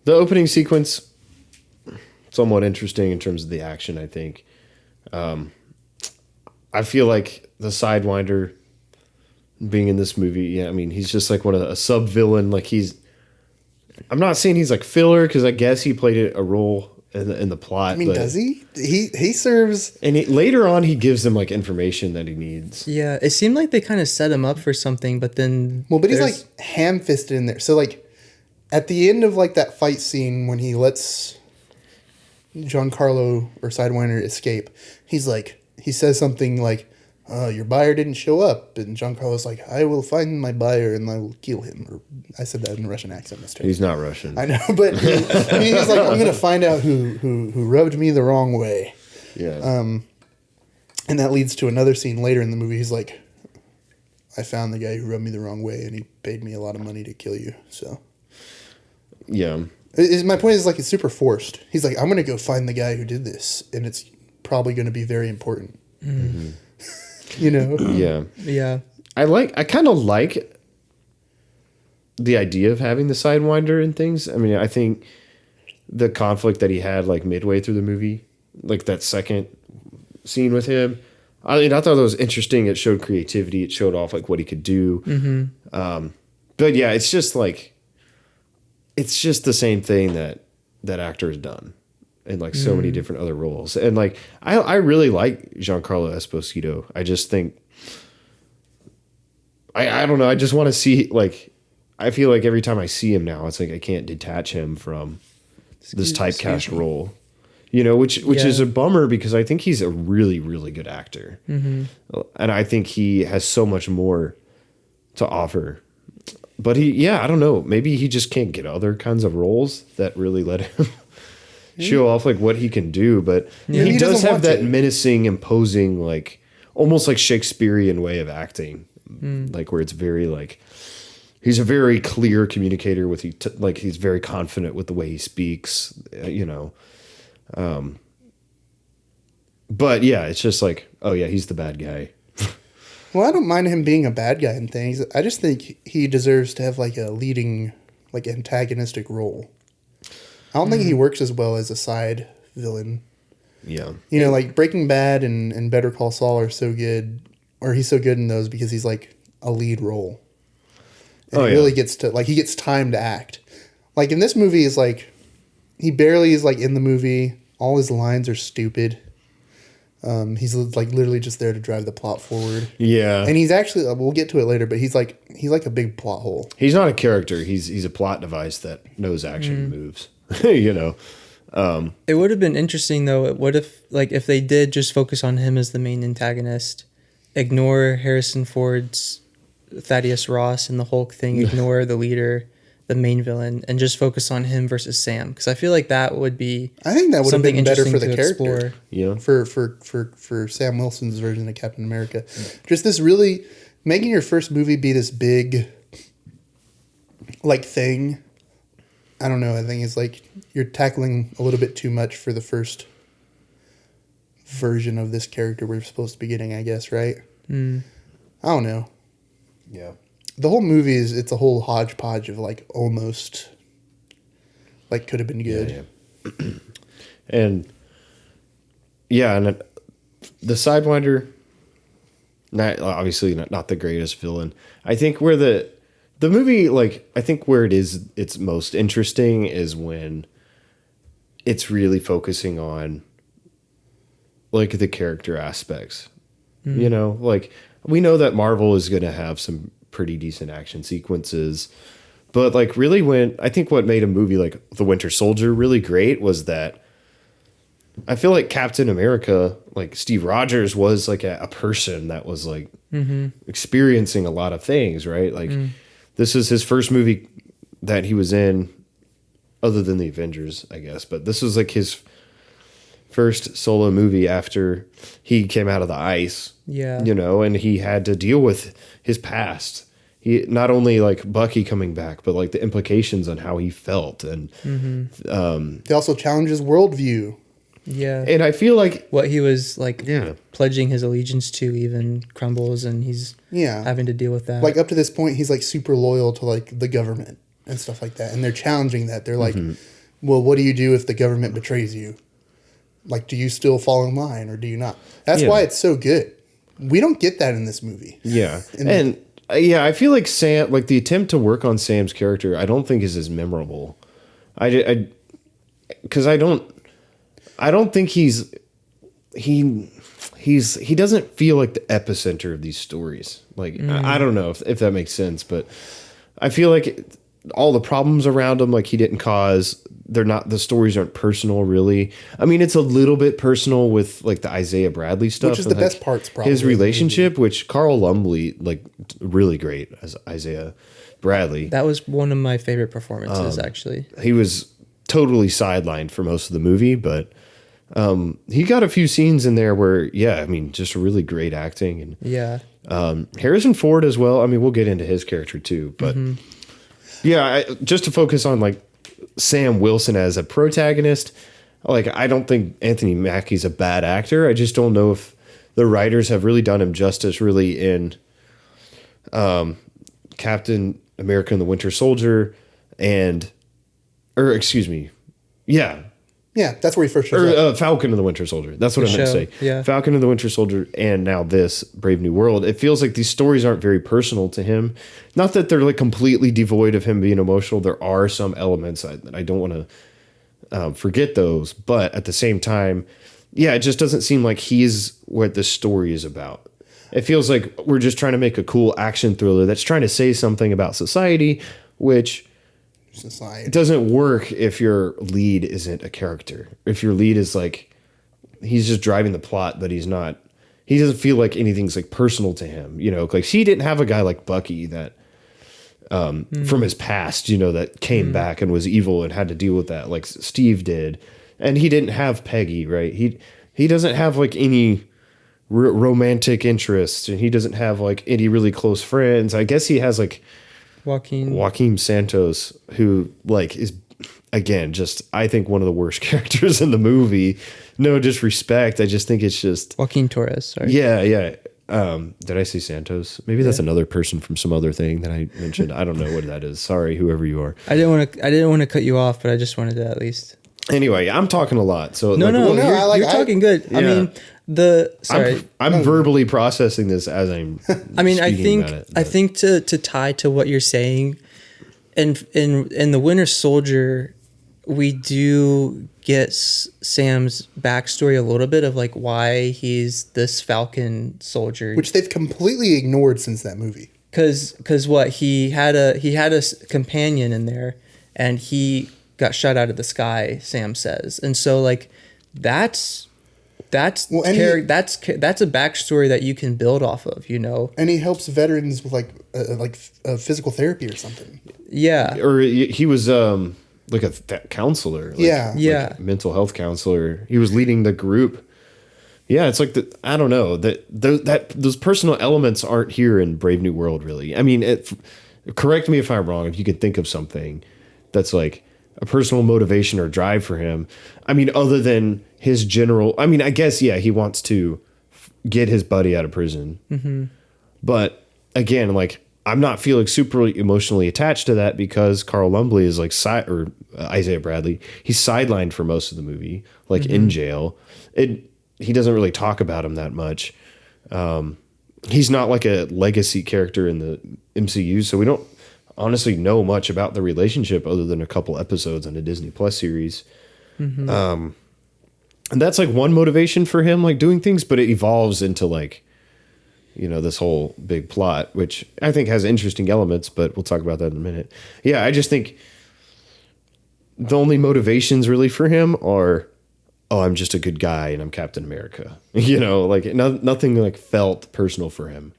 The opening sequence, somewhat interesting in terms of the action, I think. I feel like the Sidewinder being in this movie, yeah, I mean, he's just like a sub-villain. Like I'm not saying he's like filler, because I guess he played a role in the plot. I mean, does he? He serves... And later on, he gives them like information that he needs. Yeah, it seemed like they kind of set him up for something, but then... Well, but he's like ham-fisted in there. So like at the end of like that fight scene when he lets Giancarlo or Sidewinder escape, he says something like, your buyer didn't show up. And Giancarlo's like, I will find my buyer and I will kill him. Or I said that in a Russian accent. He's not Russian. I know, but he's like, I'm going to find out who rubbed me the wrong way. Yeah. And that leads to another scene later in the movie. He's like, I found the guy who rubbed me the wrong way and he paid me a lot of money to kill you. So, yeah. My point is like, it's super forced. He's like, I'm going to go find the guy who did this. And it's probably going to be very important. Mm-hmm. You know? Yeah. Yeah. I kind of like the idea of having the Sidewinder and things. I mean, I think the conflict that he had like midway through the movie, like that second scene with him, I thought that was interesting. It showed creativity. It showed off like what he could do. Mm-hmm. But yeah, it's just the same thing that actor has done in like so many different other roles. And like, I really like Giancarlo Esposito. I just think, I don't know. I just want to see, like, I feel like every time I see him now, it's like, I can't detach him from this typecast role, which is a bummer, because I think he's a really, really good actor. Mm-hmm. And I think he has so much more to offer, but I don't know. Maybe he just can't get other kinds of roles that really let him show off like what he can do, but he does have that menacing, imposing, like almost like Shakespearean way of acting, like where it's very like he's a very clear communicator with like he's very confident with the way he speaks, But yeah, it's just like, oh yeah, he's the bad guy. Well, I don't mind him being a bad guy in things. I just think he deserves to have like a leading, like antagonistic role. I don't think he works as well as a side villain. Yeah. Like Breaking Bad and Better Call Saul are so good, or he's so good in those because he's like a lead role. And he really gets to, like, he gets time to act. Like in this movie is like, he barely is like in the movie. All his lines are stupid. He's like literally just there to drive the plot forward. Yeah. And he's actually, we'll get to it later, but he's like a big plot hole. He's not a character. He's a plot device that knows action moves. It would have been interesting though. What if they did just focus on him as the main antagonist, ignore Harrison Ford's Thaddeus Ross and the Hulk thing, ignore the leader, the main villain, and just focus on him versus Sam? Because I feel like that would be. I think that would have been better for the character. Explore. Yeah. For Sam Wilson's version of Captain America, just this really making your first movie be this big, like thing. I don't know. I think it's like you're tackling a little bit too much for the first version of this character we're supposed to be getting, I guess, right? I don't know. Yeah. The whole movie it's a whole hodgepodge of like almost like could have been good. Yeah. And the Sidewinder, obviously not the greatest villain. I think where the movie, like, I think where it's most interesting is when it's really focusing on like the character aspects. Like we know that Marvel is going to have some pretty decent action sequences, but like really I think what made a movie like The Winter Soldier really great was that I feel like Captain America, like Steve Rogers, was like a person that was like experiencing a lot of things, right? Like this is his first movie that he was in, other than the Avengers, I guess. But this was like his first solo movie after he came out of the ice. Yeah. And he had to deal with his past. He not only like Bucky coming back, but like the implications on how he felt. And They also challenge his worldview. Yeah. And I feel like what he was like pledging his allegiance to even crumbles, and he's having to deal with that. Like up to this point, he's like super loyal to like the government and stuff like that. And they're challenging that. They're like, well, what do you do if the government betrays you? Like, do you still fall in line or do you not? That's why it's so good. We don't get that in this movie. Yeah. I feel like Sam, like the attempt to work on Sam's character, I don't think is as memorable. Because I don't think he doesn't feel like the epicenter of these stories. Like, I don't know if that makes sense, but I feel like all the problems around him, like he didn't cause. The stories aren't personal, really. I mean, it's a little bit personal with like the Isaiah Bradley stuff, which is the like, best parts. Probably his relationship, which Carl Lumbly, like, really great as Isaiah Bradley. That was one of my favorite performances, actually. He was totally sidelined for most of the movie, but he got a few scenes in there where, I mean, just really great acting. And Harrison Ford as well. I mean, we'll get into his character too, but just to focus on like Sam Wilson as a protagonist, like I don't think Anthony Mackie's a bad actor. I just don't know if the writers have really done him justice really in Captain America and the Winter Soldier Yeah, that's where he first shows up. Falcon and the Winter Soldier. That's what I meant to say. Yeah. Falcon and the Winter Soldier, and now this Brave New World. It feels like these stories aren't very personal to him. Not that they're like completely devoid of him being emotional. There are some elements that I don't want to forget those, but at the same time, it just doesn't seem like he's what the story is about. It feels like we're just trying to make a cool action thriller that's trying to say something about society, which it doesn't work if your lead isn't a character. If your lead is like, he's just driving the plot, but he doesn't feel like anything's like personal to him. You know, like he didn't have a guy like Bucky that from his past, you know, that came back and was evil and had to deal with that like Steve did. And he didn't have Peggy, right? He doesn't have like any romantic interests, and he doesn't have like any really close friends. I guess he has like Joaquin Santos, who like is again just I think one of the worst characters in the movie. No disrespect, I just think it's just Joaquin Torres. Sorry. Yeah. Did I say Santos? Maybe that's another person from some other thing that I mentioned. I don't know what that is. Sorry, whoever you are. I didn't want to cut you off, but I just wanted to at least. Anyway, I'm talking a lot. So no, you're talking good. Yeah. I mean, I'm verbally processing this as I'm. I mean, I think to tie to what you're saying, and in the Winter Soldier, we do get Sam's backstory a little bit of like why he's this Falcon soldier, which they've completely ignored since that movie. Because what he had a companion in there, and he got shot out of the sky. Sam says, and so like that's a backstory that you can build off of, you know. And he helps veterans with like physical therapy or something. Yeah, or he was like a counselor. Like, like a mental health counselor. He was leading the group. Yeah, it's like I don't know that those personal elements aren't here in Brave New World really. I mean, correct me if I'm wrong. If you could think of something that's like a personal motivation or drive for him. I mean, other than his general, I mean, I guess, he wants to get his buddy out of prison. Mm-hmm. But again, like, I'm not feeling super emotionally attached to that because Carl Lumbly is like, or Isaiah Bradley, he's sidelined for most of the movie, like in jail. He doesn't really talk about him that much. He's not like a legacy character in the MCU, so we don't honestly know much about the relationship other than a couple episodes on a Disney Plus series. Mm-hmm. And that's like one motivation for him, like doing things, but it evolves into like, you know, this whole big plot, which I think has interesting elements, but we'll talk about that in a minute. Yeah. I just think the only motivations really for him are, I'm just a good guy and I'm Captain America, you know, like nothing like felt personal for him.